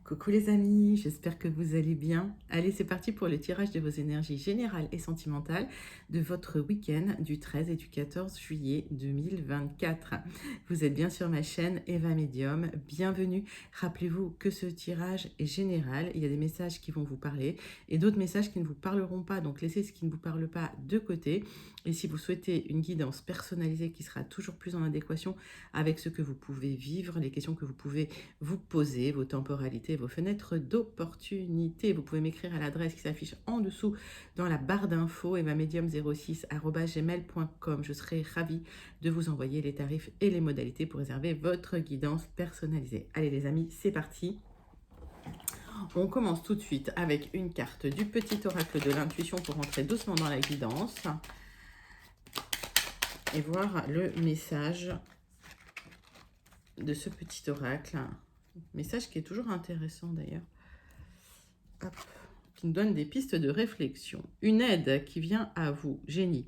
Coucou les amis, j'espère que vous allez bien. Allez, c'est parti pour le tirage de vos énergies générales et sentimentales de votre week-end du 13 et du 14 juillet 2024. Vous êtes bien sur ma chaîne Eva Medium, bienvenue. Rappelez-vous que ce tirage est général, il y a des messages qui vont vous parler et d'autres messages qui ne vous parleront pas, donc laissez ce qui ne vous parle pas de côté. Et si vous souhaitez une guidance personnalisée qui sera toujours plus en adéquation avec ce que vous pouvez vivre, les questions que vous pouvez vous poser, vos temporalités, vos fenêtres d'opportunité. Vous pouvez m'écrire à l'adresse qui s'affiche en dessous dans la barre d'infos evamedium06@gmail.com. Je serai ravie de vous envoyer les tarifs et les modalités pour réserver votre guidance personnalisée. Allez les amis, c'est parti. On commence tout de suite avec une carte du petit oracle de l'intuition pour entrer doucement dans la guidance et voir le message de ce petit oracle. Message qui est toujours intéressant d'ailleurs. Hop, qui nous donne des pistes de réflexion. Une aide qui vient à vous, génie.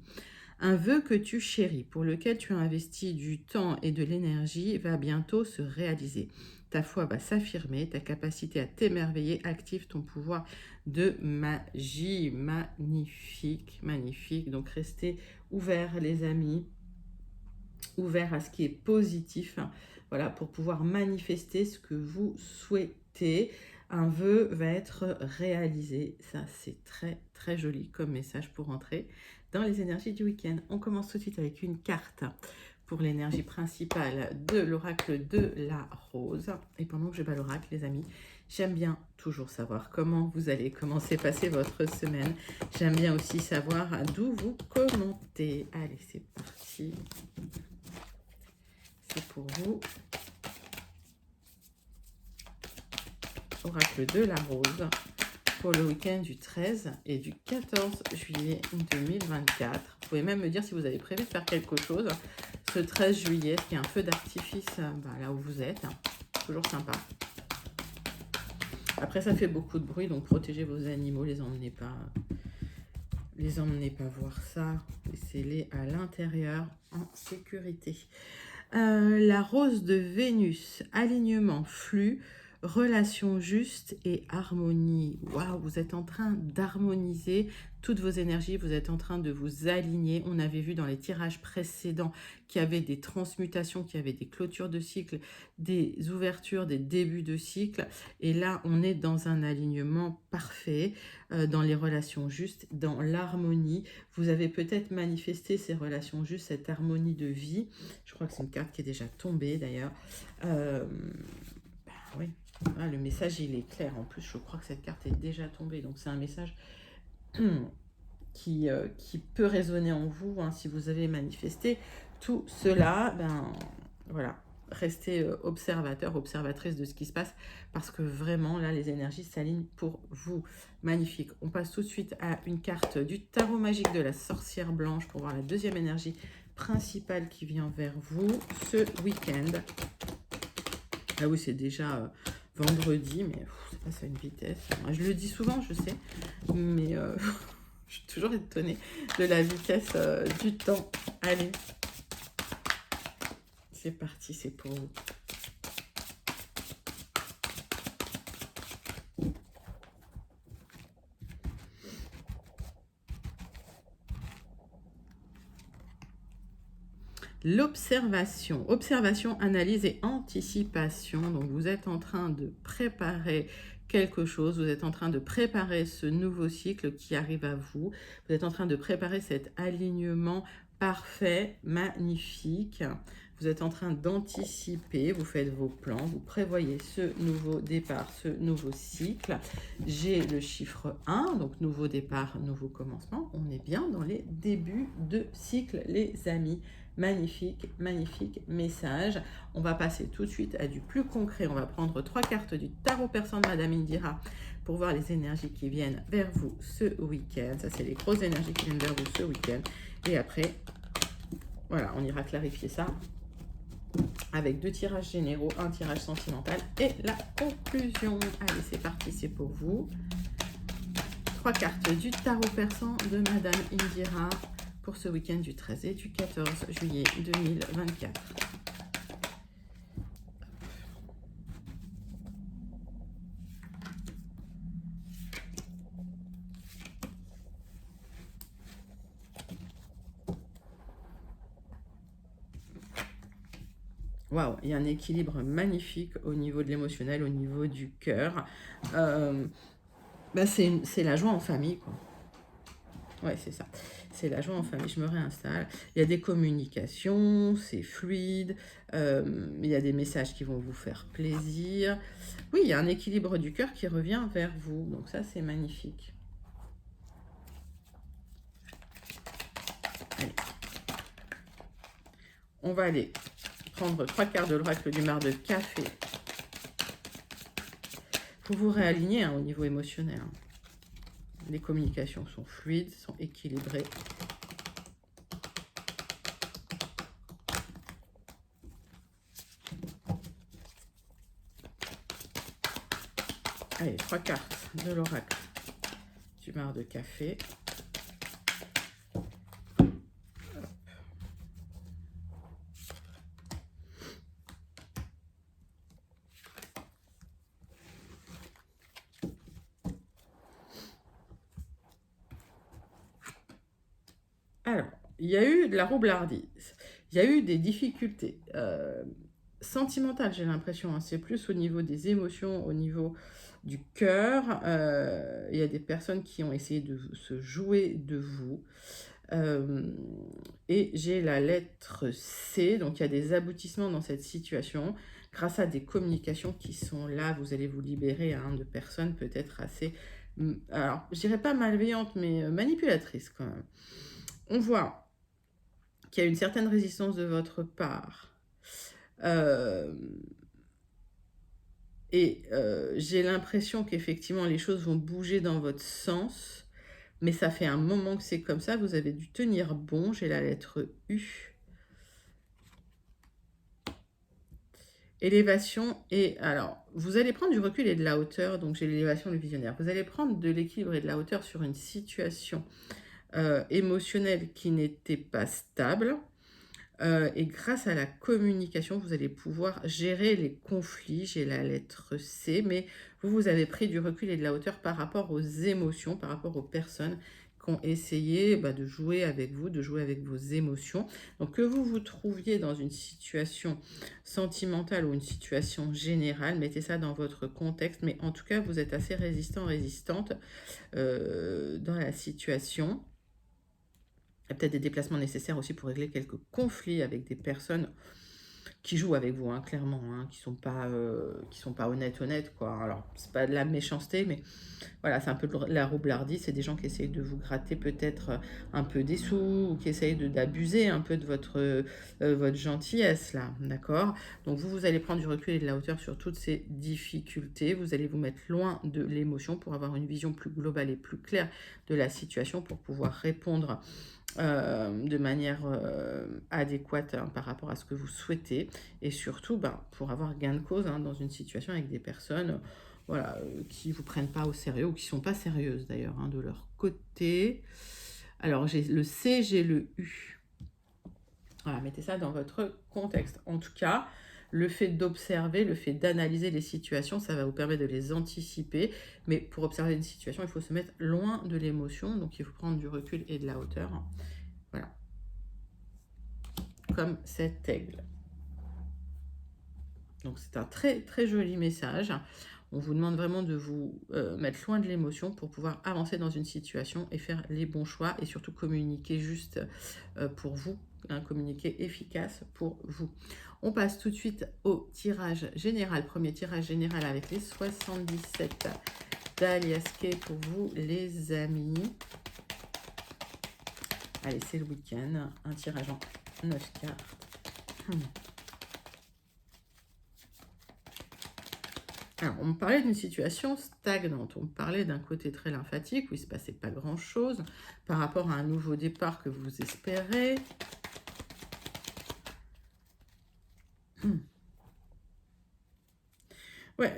Un vœu que tu chéris, pour lequel tu as investi du temps et de l'énergie, va bientôt se réaliser. Ta foi va s'affirmer, ta capacité à t'émerveiller active ton pouvoir de magie. Magnifique, magnifique. Donc restez ouverts les amis, ouverts à ce qui est positif. Voilà, pour pouvoir manifester ce que vous souhaitez. Un vœu va être réalisé. Ça, c'est très, très joli comme message pour entrer dans les énergies du week-end. On commence tout de suite avec une carte pour l'énergie principale de l'oracle de la rose. Et pendant que je bats l'oracle, les amis, j'aime bien toujours savoir comment vous allez, comment s'est passée votre semaine. J'aime bien aussi savoir d'où vous commentez. Allez, c'est parti. C'est pour vous. Oracle de la rose pour le week-end du 13 et du 14 juillet 2024. Vous pouvez même me dire si vous avez prévu de faire quelque chose ce 13 juillet, qu'il y a un feu d'artifice là où vous êtes. Toujours sympa. Après, ça fait beaucoup de bruit, donc protégez vos animaux, les emmenez pas voir ça. Laissez-les à l'intérieur en sécurité. La rose de Vénus, alignement, flux, relation juste et harmonie. Waouh, vous êtes en train d'harmoniser toutes vos énergies, vous êtes en train de vous aligner. On avait vu dans les tirages précédents qu'il y avait des transmutations, qu'il y avait des clôtures de cycle, des ouvertures, des débuts de cycle. Et là, on est dans un alignement parfait, dans les relations justes, dans l'harmonie. Vous avez peut-être manifesté ces relations justes, cette harmonie de vie. Je crois que c'est une carte qui est déjà tombée d'ailleurs. Oui, ah, le message il est clair. En plus, je crois que cette carte est déjà tombée. Donc c'est un message qui peut résonner en vous si vous avez manifesté tout cela. Voilà, restez observateur, observatrice de ce qui se passe parce que vraiment là les énergies s'alignent pour vous. Magnifique. On passe tout de suite à une carte du tarot magique de la sorcière blanche pour voir la deuxième énergie principale qui vient vers vous ce week-end. Ah oui, c'est déjà vendredi, mais ça passe à une vitesse. Moi, je le dis souvent, je sais, mais je suis toujours étonnée de la vitesse du temps. Allez, c'est parti, c'est pour vous. L'observation, observation, analyse et anticipation. Donc vous êtes en train de préparer quelque chose, vous êtes en train de préparer ce nouveau cycle qui arrive à vous. Vous êtes en train de préparer cet alignement parfait, magnifique. Vous êtes en train d'anticiper, vous faites vos plans, vous prévoyez ce nouveau départ, ce nouveau cycle. J'ai le chiffre 1, donc nouveau départ, nouveau commencement. On est bien dans les débuts de cycle, les amis. Magnifique, magnifique message. On va passer tout de suite à du plus concret. On va prendre 3 cartes du tarot persan de Madame Indira pour voir les énergies qui viennent vers vous ce week-end. Ça, c'est les grosses énergies qui viennent vers vous ce week-end. Et après, voilà, on ira clarifier ça avec 2 tirages généraux, un tirage sentimental et la conclusion. Allez, c'est parti, c'est pour vous. 3 cartes du tarot persan de Madame Indira pour ce week-end du 13 et du 14 juillet 2024. Waouh, il y a un équilibre magnifique au niveau de l'émotionnel, au niveau du cœur. Bah, c'est la joie en famille, quoi. Ouais, c'est ça. C'est la joie en famille. Je me réinstalle. Il y a des communications, c'est fluide. Il y a des messages qui vont vous faire plaisir. Oui, il y a un équilibre du cœur qui revient vers vous. Donc ça, c'est magnifique. Allez. On va aller prendre 3 quarts de l'oracle du mar de café pour vous réaligner hein, au niveau émotionnel. Les communications sont fluides, sont équilibrées. Allez, 3 cartes de l'oracle du mar de café. Alors, il y a eu de la roublardise, il y a eu des difficultés sentimentales, j'ai l'impression, hein. C'est plus au niveau des émotions, au niveau du cœur. Il y a des personnes qui ont essayé de se jouer de vous. Et j'ai la lettre C, donc il y a des aboutissements dans cette situation. Grâce à des communications qui sont là, vous allez vous libérer hein, de personnes peut-être assez, alors je dirais pas malveillantes, mais manipulatrices quand même. On voit qu'il y a une certaine résistance de votre part. J'ai l'impression qu'effectivement, les choses vont bouger dans votre sens. Mais ça fait un moment que c'est comme ça. Vous avez dû tenir bon. J'ai la lettre U. Élévation. Et alors, vous allez prendre du recul et de la hauteur. Donc, j'ai l'élévation, le visionnaire. Vous allez prendre de l'équilibre et de la hauteur sur une situation émotionnelle qui n'était pas stable. Et grâce à la communication, vous allez pouvoir gérer les conflits. J'ai la lettre C, mais vous avez pris du recul et de la hauteur par rapport aux émotions, par rapport aux personnes qui ont essayé de jouer avec vous, de jouer avec vos émotions. Donc que vous vous trouviez dans une situation sentimentale ou une situation générale, mettez ça dans votre contexte, mais en tout cas, vous êtes assez résistant, résistante dans la situation. Il y a peut-être des déplacements nécessaires aussi pour régler quelques conflits avec des personnes qui jouent avec vous, hein, clairement, hein, qui sont pas honnêtes, quoi. Alors, c'est pas de la méchanceté, mais voilà, c'est un peu de la roublardise. C'est des gens qui essayent de vous gratter peut-être un peu des sous, ou qui essayent d'abuser un peu de votre gentillesse, là, d'accord? Donc, vous allez prendre du recul et de la hauteur sur toutes ces difficultés. Vous allez vous mettre loin de l'émotion pour avoir une vision plus globale et plus claire de la situation, pour pouvoir répondre de manière adéquate hein, par rapport à ce que vous souhaitez, et surtout pour avoir gain de cause hein, dans une situation avec des personnes voilà, qui ne vous prennent pas au sérieux, ou qui ne sont pas sérieuses d'ailleurs hein, de leur côté. Alors j'ai le C, j'ai le U. Voilà, mettez ça dans votre contexte. En tout cas, le fait d'observer, le fait d'analyser les situations, ça va vous permettre de les anticiper. Mais pour observer une situation, il faut se mettre loin de l'émotion. Donc, il faut prendre du recul et de la hauteur. Voilà. Comme cet aigle. Donc, c'est un très, très joli message. On vous demande vraiment de vous mettre loin de l'émotion pour pouvoir avancer dans une situation et faire les bons choix. Et surtout, communiquer juste pour vous. Communiquer efficace pour vous. On passe tout de suite au tirage général. Premier tirage général avec les 77 d'Aliaske pour vous, les amis. Allez, c'est le week-end. Un tirage en 9 cartes. Alors, on me parlait d'une situation stagnante. On me parlait d'un côté très lymphatique où il ne se passait pas grand-chose par rapport à un nouveau départ que vous espérez. Ouais,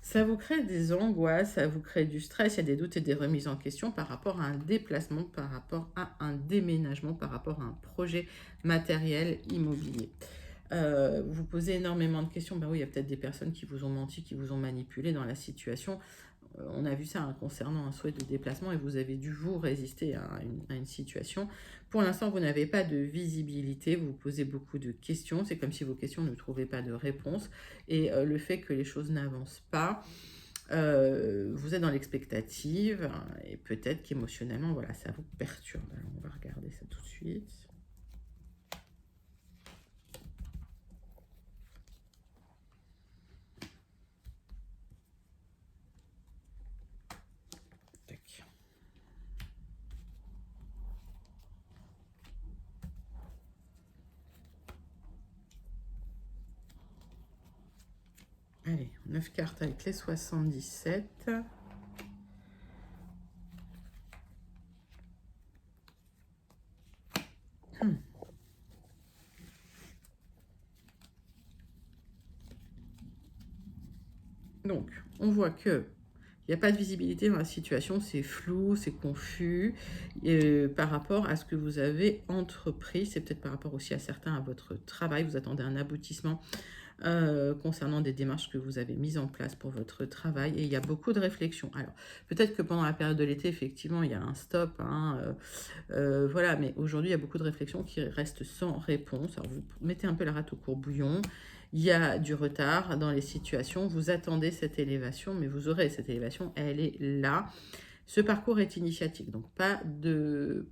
ça vous crée des angoisses, ça vous crée du stress, il y a des doutes et des remises en question par rapport à un déplacement, par rapport à un déménagement, par rapport à un projet matériel immobilier. Vous posez énormément de questions. Ben oui, il y a peut-être des personnes qui vous ont menti, qui vous ont manipulé dans la situation. on a vu ça hein, concernant un souhait de déplacement et vous avez dû vous résister à une situation. Pour l'instant, vous n'avez pas de visibilité, vous vous posez beaucoup de questions, c'est comme si vos questions ne trouvaient pas de réponse. Et le fait que les choses n'avancent pas, vous êtes dans l'expectative et peut-être qu'émotionnellement, voilà, ça vous perturbe. Alors, on va regarder ça tout de suite. Tac. Allez, 9 cartes avec les 77. Donc, on voit que il n'y a pas de visibilité dans la situation, c'est flou, c'est confus par rapport à ce que vous avez entrepris. C'est peut-être par rapport aussi à certains, à votre travail. Vous attendez un aboutissement concernant des démarches que vous avez mises en place pour votre travail. Et il y a beaucoup de réflexions. Alors, peut-être que pendant la période de l'été, effectivement, il y a un stop. Hein, voilà, mais aujourd'hui, il y a beaucoup de réflexions qui restent sans réponse. Alors, vous mettez un peu la rate au courbouillon. Il y a du retard dans les situations, vous attendez cette élévation, mais vous aurez cette élévation, elle est là. Ce parcours est initiatique, donc pas de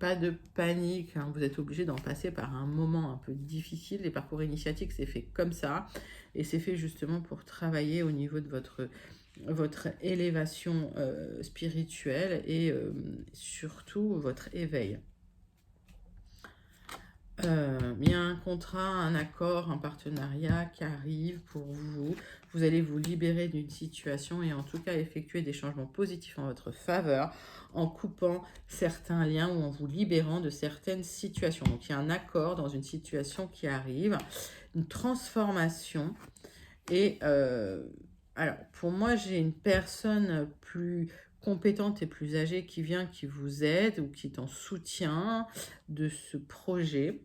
panique, hein. Vous êtes obligé d'en passer par un moment un peu difficile. Les parcours initiatiques, c'est fait comme ça, et c'est fait justement pour travailler au niveau de votre élévation spirituelle et surtout votre éveil. Il y a un contrat, un accord, un partenariat qui arrive pour vous. Vous allez vous libérer d'une situation et en tout cas effectuer des changements positifs en votre faveur en coupant certains liens ou en vous libérant de certaines situations. Donc il y a un accord dans une situation qui arrive, une transformation. Et alors pour moi j'ai une personne plus compétente et plus âgée qui vient, qui vous aide ou qui est en soutien de ce projet.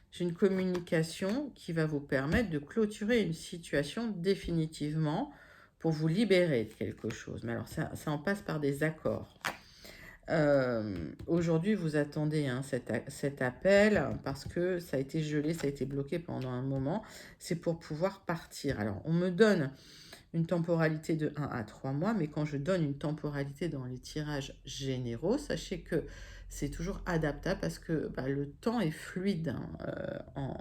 J'ai une communication qui va vous permettre de clôturer une situation définitivement pour vous libérer de quelque chose. Mais alors, ça en passe par des accords. Aujourd'hui, vous attendez hein, cet appel parce que ça a été gelé, ça a été bloqué pendant un moment. C'est pour pouvoir partir. Alors, on me donne une temporalité de 1 à 3 mois, mais quand je donne une temporalité dans les tirages généraux, sachez que c'est toujours adaptable parce que le temps est fluide hein,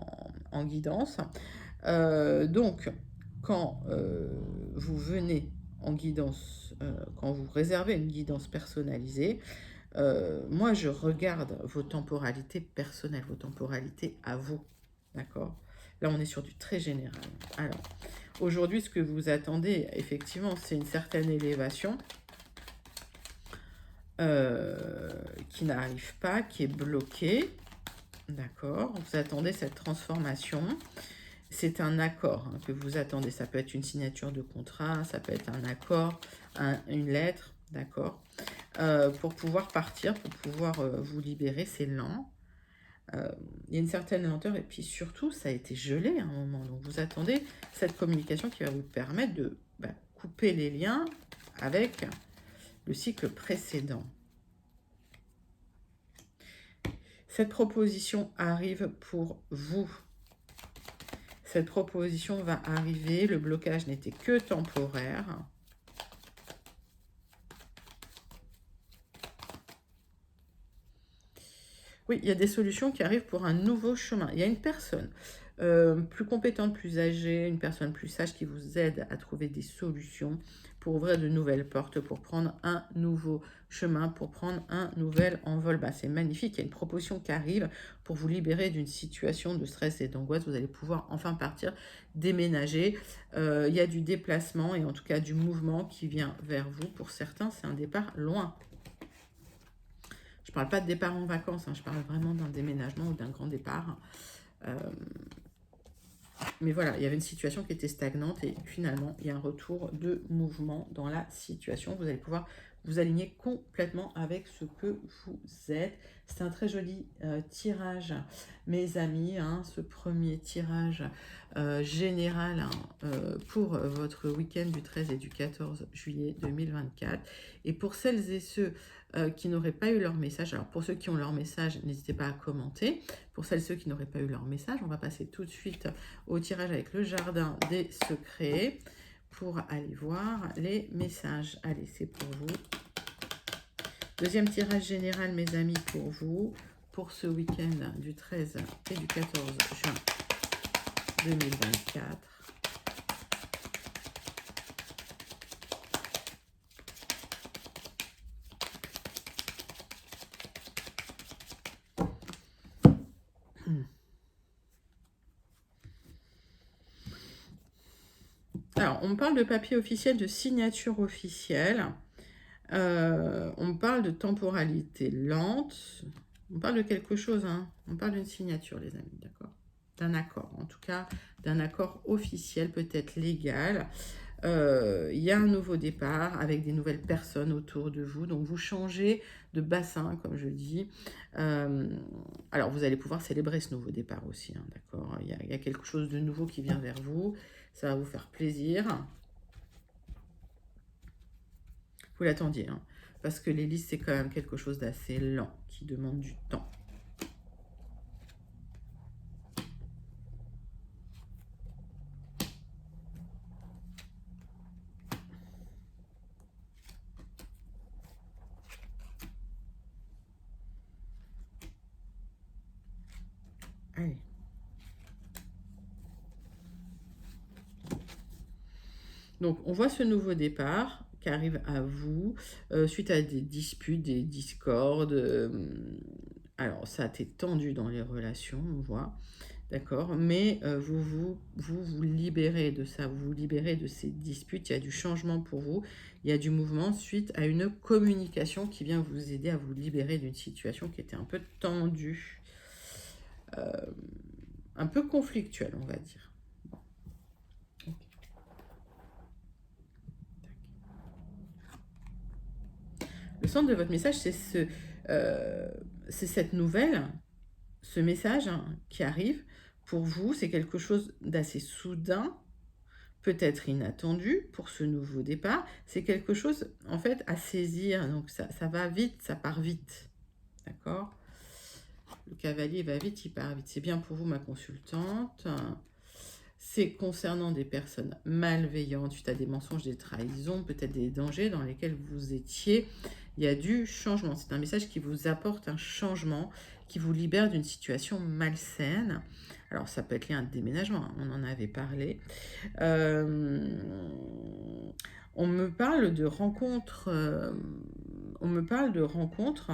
en guidance. Donc, quand vous venez en guidance, quand vous réservez une guidance personnalisée, moi je regarde vos temporalités personnelles, vos temporalités à vous, d'accord? Là on est sur du très général. Alors, aujourd'hui ce que vous attendez, effectivement, c'est une certaine élévation qui n'arrive pas, qui est bloquée, d'accord? Vous attendez cette transformation. C'est un accord hein, que vous attendez. Ça peut être une signature de contrat, ça peut être un accord, une lettre, d'accord, pour pouvoir partir, pour pouvoir vous libérer. C'est lent. Il y a une certaine lenteur et puis surtout, ça a été gelé à un moment. Donc, vous attendez cette communication qui va vous permettre de couper les liens avec le cycle précédent. Cette proposition arrive pour vous. Cette proposition va arriver, le blocage n'était que temporaire. Oui, il y a des solutions qui arrivent pour un nouveau chemin. Il y a une personne plus compétente, plus âgée, une personne plus sage qui vous aide à trouver des solutions pour ouvrir de nouvelles portes, pour prendre un nouveau chemin, pour prendre un nouvel envol. C'est magnifique, il y a une proposition qui arrive pour vous libérer d'une situation de stress et d'angoisse. Vous allez pouvoir enfin partir, déménager. Il y a du déplacement et en tout cas du mouvement qui vient vers vous. Pour certains, c'est un départ loin. Je ne parle pas de départ en vacances, hein, je parle vraiment d'un déménagement ou d'un grand départ. Mais voilà, il y avait une situation qui était stagnante et finalement, il y a un retour de mouvement dans la situation. Vous allez pouvoir vous alignez complètement avec ce que vous êtes. C'est un très joli tirage, mes amis, hein, ce premier tirage général hein, pour votre week-end du 13 et du 14 juillet 2024. Et pour celles et ceux qui n'auraient pas eu leur message, alors pour ceux qui ont leur message, n'hésitez pas à commenter. Pour celles et ceux qui n'auraient pas eu leur message, on va passer tout de suite au tirage avec le jardin des secrets pour aller voir les messages. Allez, c'est pour vous. Deuxième tirage général, mes amis, pour vous, pour ce week-end du 13 et du 14 juin 2024. Alors, on parle de papier officiel, de signature officielle. On parle de temporalité lente. On parle de quelque chose, hein. On parle d'une signature, les amis, d'accord? D'un accord, en tout cas, d'un accord officiel, peut-être légal. Il y a un nouveau départ avec des nouvelles personnes autour de vous. Donc, vous changez de bassin, comme je dis. Alors, vous allez pouvoir célébrer ce nouveau départ aussi, hein, d'accord? Il y a quelque chose de nouveau qui vient vers vous. Ça va vous faire plaisir. Vous l'attendiez, hein, parce que l'hélice, c'est quand même quelque chose d'assez lent, qui demande du temps. Allez. Donc, on voit ce nouveau départ qui arrive à vous suite à des disputes, des discordes. Alors, ça a été tendu dans les relations, on voit, d'accord? Mais vous libérez de ça, vous vous libérez de ces disputes. Il y a du changement pour vous, il y a du mouvement suite à une communication qui vient vous aider à vous libérer d'une situation qui était un peu tendue, un peu conflictuelle, on va dire. Le centre de votre message, c'est cette nouvelle, ce message hein, qui arrive pour vous. C'est quelque chose d'assez soudain, peut-être inattendu pour ce nouveau départ. C'est quelque chose, en fait, à saisir. Donc, ça va vite, ça part vite. D'accord? Le cavalier va vite, il part vite. C'est bien pour vous, ma consultante. C'est concernant des personnes malveillantes, suite à des mensonges, des trahisons, peut-être des dangers dans lesquels vous étiez. Il y a du changement. C'est un message qui vous apporte un changement, qui vous libère d'une situation malsaine. Alors, ça peut être lié à un déménagement, hein, on en avait parlé. On me parle de rencontres. On me parle de rencontres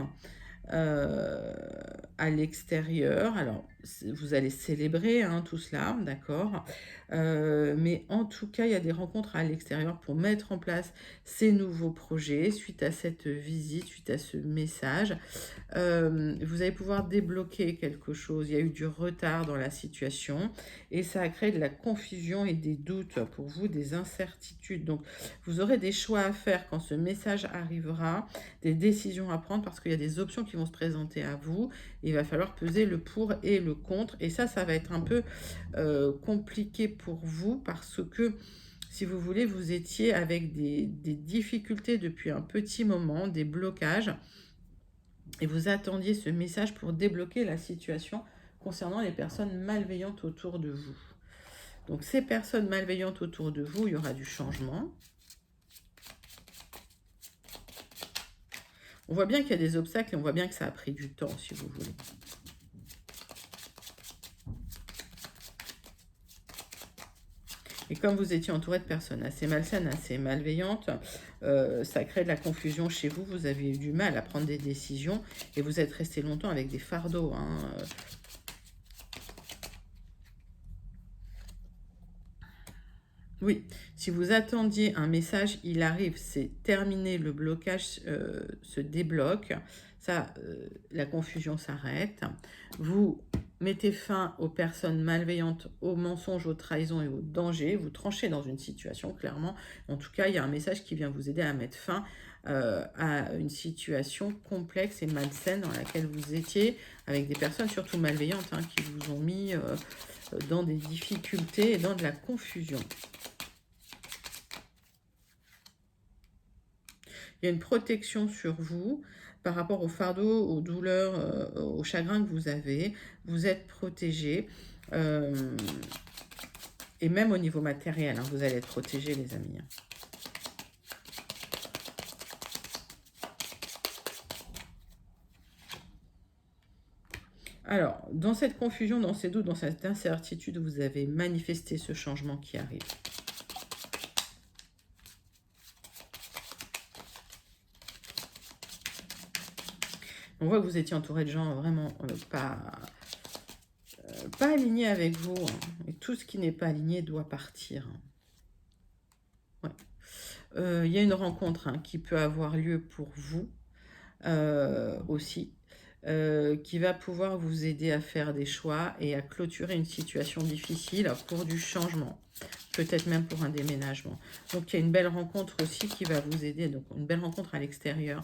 à l'extérieur. Alors, vous allez célébrer hein, tout cela, d'accord, mais en tout cas, il y a des rencontres à l'extérieur pour mettre en place ces nouveaux projets suite à cette visite, suite à ce message. Vous allez pouvoir débloquer quelque chose. Il y a eu du retard dans la situation et ça a créé de la confusion et des doutes pour vous, des incertitudes. Donc, vous aurez des choix à faire quand ce message arrivera, des décisions à prendre parce qu'il y a des options qui vont se présenter à vous. Il va falloir peser le pour et le contre. Et ça va être un peu compliqué pour vous parce que, si vous voulez, vous étiez avec des difficultés depuis un petit moment, des blocages. Et vous attendiez ce message pour débloquer la situation concernant les personnes malveillantes autour de vous. Donc, ces personnes malveillantes autour de vous, il y aura du changement. On voit bien qu'il y a des obstacles et on voit bien que ça a pris du temps, si vous voulez. Et comme vous étiez entouré de personnes assez malsaines, assez malveillantes, ça crée de la confusion chez vous. Vous avez eu du mal à prendre des décisions et vous êtes resté longtemps avec des fardeaux. Hein. Oui, si vous attendiez un message, il arrive, c'est terminé, le blocage se débloque, ça, la confusion s'arrête. Vous mettez fin aux personnes malveillantes, aux mensonges, aux trahisons et aux dangers. Vous tranchez dans une situation, clairement. En tout cas, il y a un message qui vient vous aider à mettre fin à une situation complexe et malsaine dans laquelle vous étiez, avec des personnes surtout malveillantes hein, qui vous ont mis dans des difficultés et dans de la confusion. Il y a une protection sur vous par rapport au fardeau, aux douleurs, aux chagrins que vous avez. Vous êtes protégé. Et même au niveau matériel, hein, vous allez être protégé, les amis. Alors, dans cette confusion, dans ces doutes, dans cette incertitude, vous avez manifesté ce changement qui arrive. On voit que vous étiez entouré de gens vraiment pas alignés avec vous. Hein, et tout ce qui n'est pas aligné doit partir. Ouais. Y a une rencontre hein, qui peut avoir lieu pour vous aussi. Qui va pouvoir vous aider à faire des choix et à clôturer une situation difficile pour du changement, peut-être même pour un déménagement. Donc il y a une belle rencontre aussi qui va vous aider, donc une belle rencontre à l'extérieur.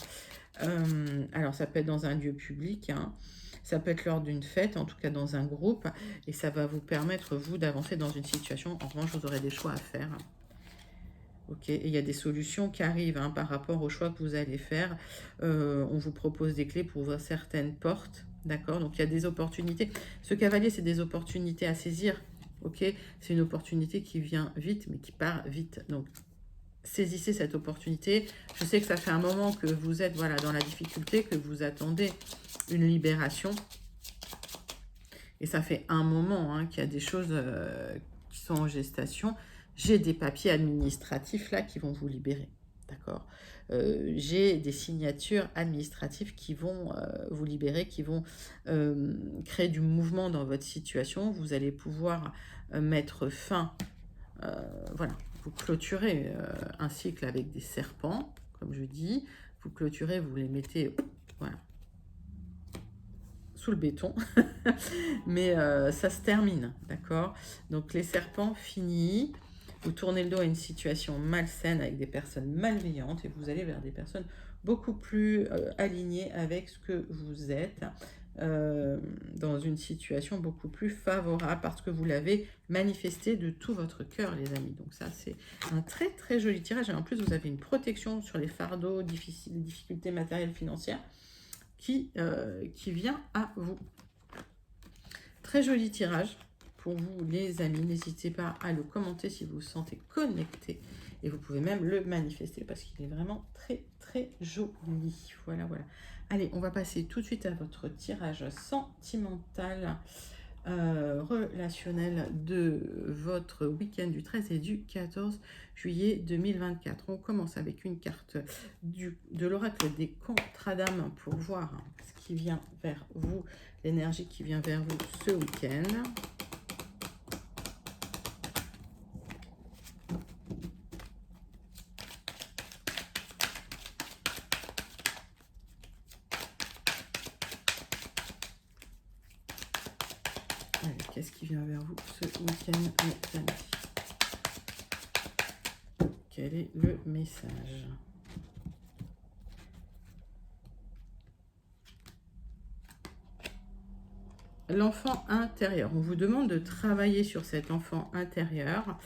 Alors ça peut être dans un lieu public, hein. Ça peut être lors d'une fête, en tout cas dans un groupe, et ça va vous permettre, vous, d'avancer dans une situation. En revanche, vous aurez des choix à faire. Ok, et il y a des solutions qui arrivent hein, par rapport aux choix que vous allez faire. On vous propose des clés pour ouvrir certaines portes, d'accord? Donc il y a des opportunités. Ce cavalier, c'est des opportunités à saisir, ok? C'est une opportunité qui vient vite, mais qui part vite. Donc saisissez cette opportunité. Je sais que ça fait un moment que vous êtes voilà, dans la difficulté, que vous attendez une libération. Et ça fait un moment hein, qu'il y a des choses qui sont en gestation. J'ai des papiers administratifs là qui vont vous libérer, d'accord? J'ai des signatures administratives qui vont vous libérer, qui vont créer du mouvement dans votre situation. Vous allez pouvoir mettre fin, voilà, vous clôturez un cycle avec des serpents, comme je dis. Vous clôturez, vous les mettez, voilà, sous le béton, mais ça se termine, d'accord? Donc les serpents finis, vous tournez le dos à une situation malsaine avec des personnes malveillantes et vous allez vers des personnes beaucoup plus alignées avec ce que vous êtes, dans une situation beaucoup plus favorable parce que vous l'avez manifesté de tout votre cœur, les amis. Donc ça, c'est un très très joli tirage. Et en plus, vous avez une protection sur les fardeaux, les difficultés matérielles, financières qui vient à vous. Très joli tirage pour vous, les amis. N'hésitez pas à le commenter si vous vous sentez connecté. Et vous pouvez même le manifester parce qu'il est vraiment très, très joli. Voilà, voilà. Allez, on va passer tout de suite à votre tirage sentimental, relationnel de votre week-end du 13 et du 14 juillet 2024. On commence avec une carte de l'oracle des contrats d'âme pour voir ce qui vient vers vous, l'énergie qui vient vers vous ce week-end. Allez, qu'est-ce qui vient vers vous ce week-end, mes amis? Quel est le message? L'enfant intérieur. On vous demande de travailler sur cet enfant intérieur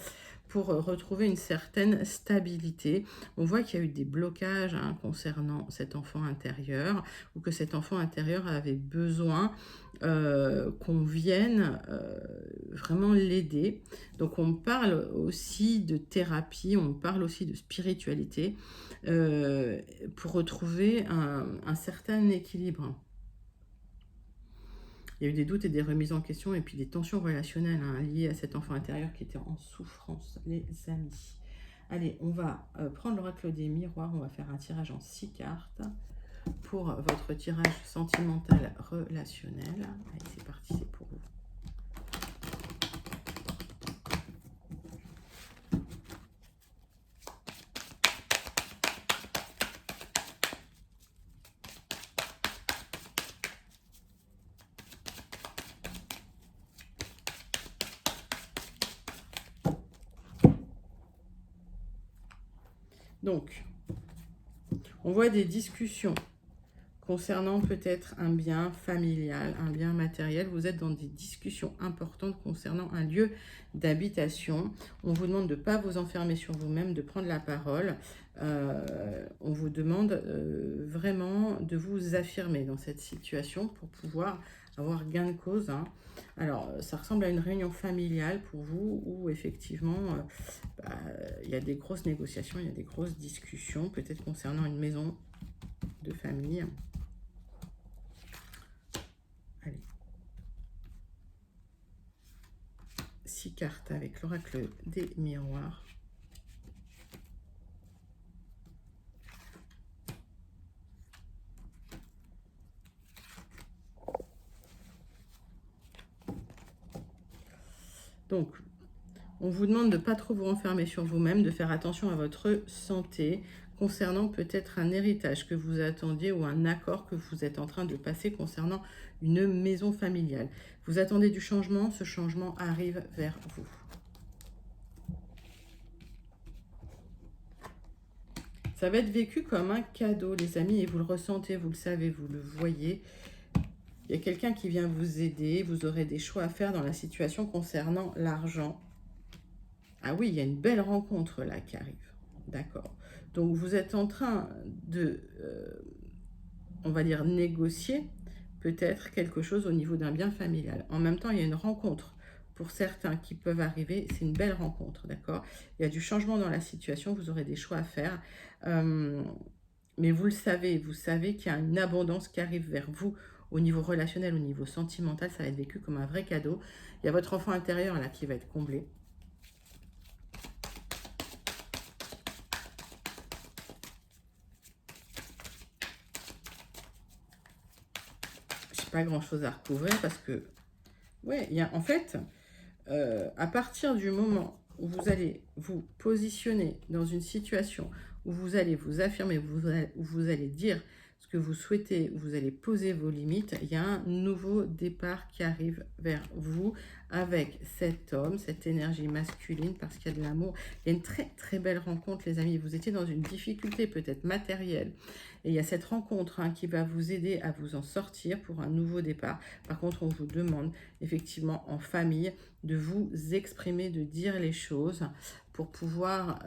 pour retrouver une certaine stabilité. On voit qu'il y a eu des blocages hein, concernant cet enfant intérieur, ou que cet enfant intérieur avait besoin qu'on vienne vraiment l'aider. Donc on parle aussi de thérapie, on parle aussi de spiritualité pour retrouver un certain équilibre. Il y a eu des doutes et des remises en question et puis des tensions relationnelles hein, liées à cet enfant intérieur qui était en souffrance, les amis. Allez, on va prendre l'oracle des miroirs, on va faire un tirage en 6 cartes pour votre tirage sentimental relationnel. Allez, c'est parti, c'est pour vous. Donc, on voit des discussions concernant peut-être un bien familial, un bien matériel. Vous êtes dans des discussions importantes concernant un lieu d'habitation. On vous demande de ne pas vous enfermer sur vous-même, de prendre la parole. On vous demande vraiment de vous affirmer dans cette situation pour pouvoir avoir gain de cause. Hein. Alors, ça ressemble à une réunion familiale pour vous où effectivement, il y a des grosses négociations, il y a des grosses discussions, peut-être concernant une maison de famille. Allez. 6 cartes avec l'oracle des miroirs. Donc, on vous demande de ne pas trop vous renfermer sur vous-même, de faire attention à votre santé, concernant peut-être un héritage que vous attendiez ou un accord que vous êtes en train de passer concernant une maison familiale. Vous attendez du changement, ce changement arrive vers vous. Ça va être vécu comme un cadeau, les amis, et vous le ressentez, vous le savez, vous le voyez. Il y a quelqu'un qui vient vous aider, vous aurez des choix à faire dans la situation concernant l'argent. Ah oui, il y a une belle rencontre là qui arrive. D'accord. Donc, vous êtes en train de, on va dire, négocier peut-être quelque chose au niveau d'un bien familial. En même temps, il y a une rencontre pour certains qui peuvent arriver. C'est une belle rencontre, d'accord? Il y a du changement dans la situation, vous aurez des choix à faire. Mais vous savez qu'il y a une abondance qui arrive vers vous au niveau relationnel, au niveau sentimental. Ça va être vécu comme un vrai cadeau. Il y a votre enfant intérieur là qui va être comblé. Pas grand chose à recouvrir parce que ouais, il y a en fait à partir du moment où vous allez vous positionner dans une situation où vous allez vous affirmer, où vous allez dire ce que vous souhaitez, où vous allez poser vos limites, il y a un nouveau départ qui arrive vers vous avec cet homme, cette énergie masculine, parce qu'il y a de l'amour. Il y a une très très belle rencontre, les amis. Vous étiez dans une difficulté peut-être matérielle. Et il y a cette rencontre qui va vous aider à vous en sortir pour un nouveau départ. Par contre, on vous demande effectivement en famille de vous exprimer, de dire les choses pour pouvoir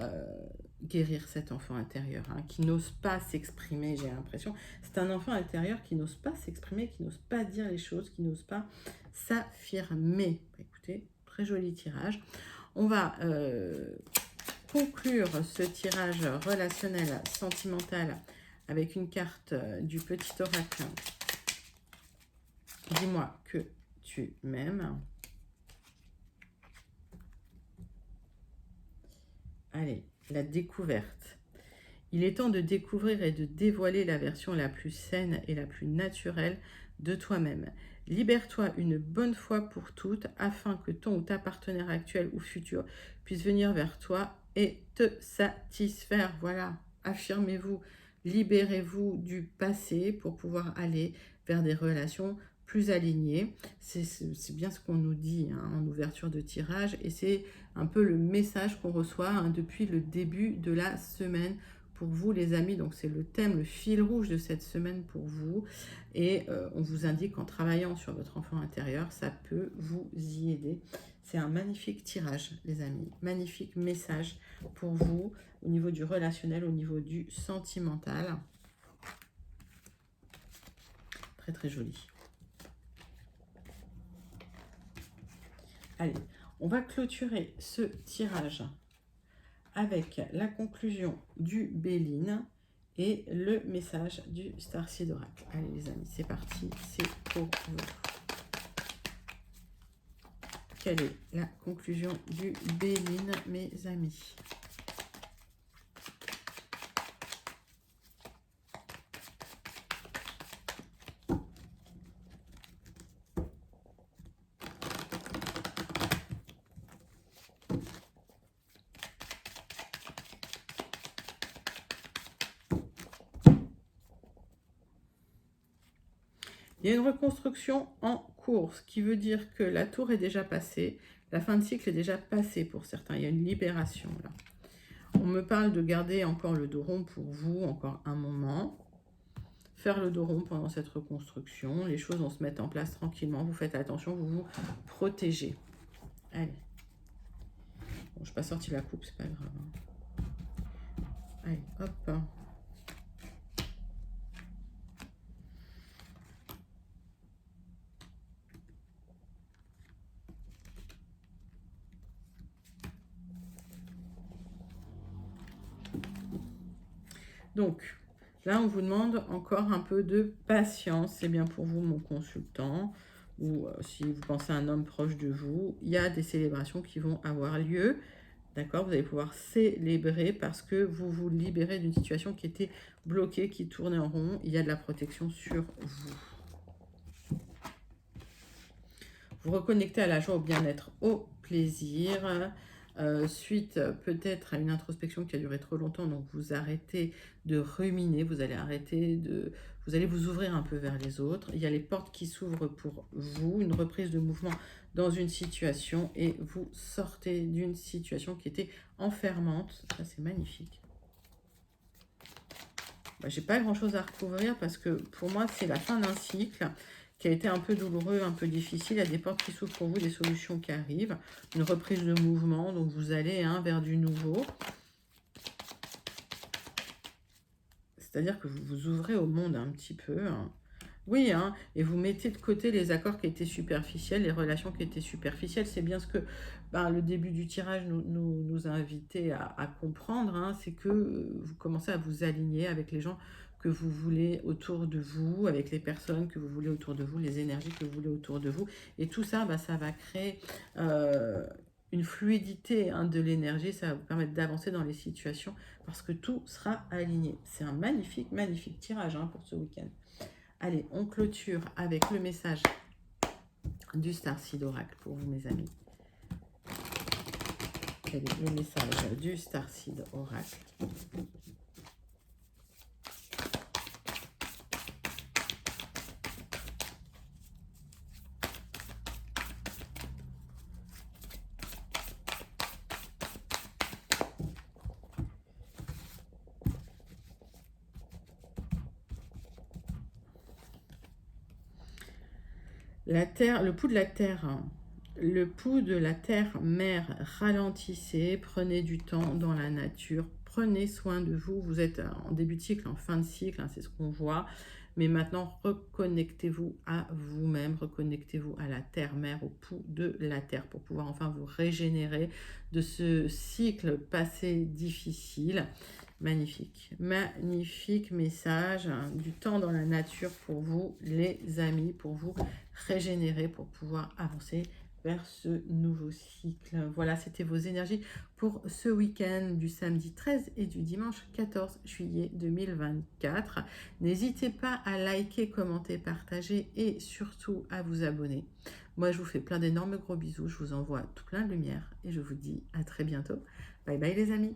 guérir cet enfant intérieur qui n'ose pas s'exprimer, j'ai l'impression. C'est un enfant intérieur qui n'ose pas s'exprimer, qui n'ose pas dire les choses, qui n'ose pas s'affirmer. Écoutez, très joli tirage. On va conclure ce tirage relationnel, sentimental, avec une carte du petit oracle. Dis-moi que tu m'aimes. Allez, la découverte. Il est temps de découvrir et de dévoiler la version la plus saine et la plus naturelle de toi-même. Libère-toi une bonne fois pour toutes afin que ton ou ta partenaire actuel ou futur puisse venir vers toi et te satisfaire. Voilà, affirmez-vous, libérez-vous du passé pour pouvoir aller vers des relations plus alignées. C'est bien ce qu'on nous dit en ouverture de tirage et c'est un peu le message qu'on reçoit depuis le début de la semaine pour vous les amis. Donc c'est le thème, le fil rouge de cette semaine pour vous. Et on vous indique qu'en travaillant sur votre enfant intérieur, ça peut vous y aider. C'est un magnifique tirage les amis, magnifique message pour vous au niveau du relationnel, au niveau du sentimental. Très très joli. Allez, on va clôturer ce tirage avec la conclusion du Béline et le message du Starseed Oracle. Allez les amis, c'est parti, c'est pour vous. Quelle est la conclusion du Béline, mes amis? Il y a une reconstruction en cours, ce qui veut dire que la tour est déjà passée, la fin de cycle est déjà passée pour certains. Il y a une libération là. On me parle de garder encore le dos rond pour vous, encore un moment. Faire le dos rond pendant cette reconstruction. Les choses vont se mettre en place tranquillement. Vous faites attention, vous vous protégez. Allez. Bon, je n'ai pas sorti la coupe, c'est pas grave. Allez, hop. Donc, là, on vous demande encore un peu de patience. C'est bien pour vous, mon consultant. Ou si vous pensez à un homme proche de vous, il y a des célébrations qui vont avoir lieu. D'accord? Vous allez pouvoir célébrer parce que vous vous libérez d'une situation qui était bloquée, qui tournait en rond. Il y a de la protection sur vous. Vous reconnectez à la joie, au bien-être, au plaisir. Suite peut-être à une introspection qui a duré trop longtemps, donc vous arrêtez de ruminer, vous allez vous ouvrir un peu vers les autres. Il y a les portes qui s'ouvrent pour vous, une reprise de mouvement dans une situation et vous sortez d'une situation qui était enfermante. Ça, c'est magnifique. J'ai pas grand chose à recouvrir parce que pour moi, c'est la fin d'un cycle qui a été un peu douloureux, un peu difficile. Il y a des portes qui s'ouvrent pour vous, des solutions qui arrivent, une reprise de mouvement, donc vous allez vers du nouveau. C'est-à-dire que vous vous ouvrez au monde un petit peu. Oui, et vous mettez de côté les accords qui étaient superficiels, les relations qui étaient superficielles. C'est bien ce que le début du tirage nous a invités à comprendre. C'est que vous commencez à vous aligner avec les gens que vous voulez autour de vous, avec les personnes que vous voulez autour de vous, les énergies que vous voulez autour de vous. Et tout ça, ça va créer une fluidité de l'énergie. Ça va vous permettre d'avancer dans les situations parce que tout sera aligné. C'est un magnifique, magnifique tirage pour ce week-end. Allez, on clôture avec le message du Starseed Oracle pour vous, mes amis. Quel est le message du Starseed Oracle? La terre, le pouls de la terre, le pouls de la terre mère, ralentissez, prenez du temps dans la nature, prenez soin de vous. Vous êtes en début de cycle, en fin de cycle, c'est ce qu'on voit. Mais maintenant, reconnectez-vous à vous-même, reconnectez-vous à la terre-mère, au pouls de la terre, pour pouvoir enfin vous régénérer de ce cycle passé difficile. Magnifique, magnifique message, du temps dans la nature pour vous, les amis, pour vous régénérer, pour pouvoir avancer vers ce nouveau cycle. Voilà, c'était vos énergies pour ce week-end du samedi 13 et du dimanche 14 juillet 2024. N'hésitez pas à liker, commenter, partager et surtout à vous abonner. Moi, je vous fais plein d'énormes gros bisous. Je vous envoie tout plein de lumière et je vous dis à très bientôt. Bye bye les amis.